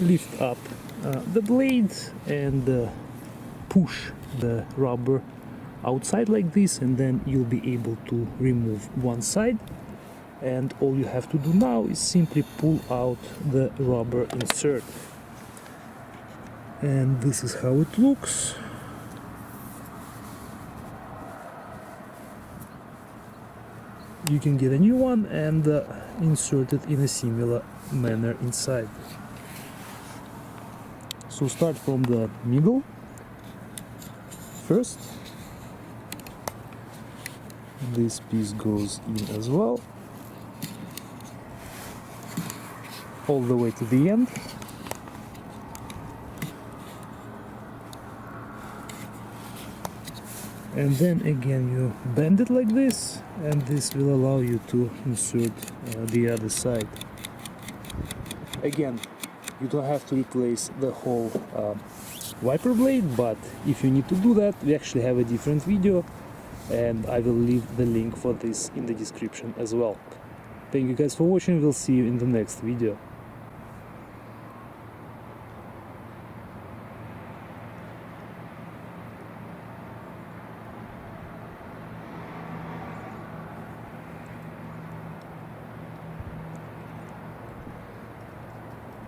lift up the blade and push the rubber outside like this, and then you'll be able to remove one side. And all you have to do now is simply pull out the rubber insert, and this is how it looks. You can get a new one and insert it in a similar manner inside. So start from the middle first. This piece goes in as well, all the way to the end. And then again you bend it like this, and this will allow you to insert the other side. Again, you don't have to replace the whole wiper blade, but if you need to do that, we actually have a different video, and I will leave the link for this in the description as well. Thank you guys for watching, we'll see you in the next video.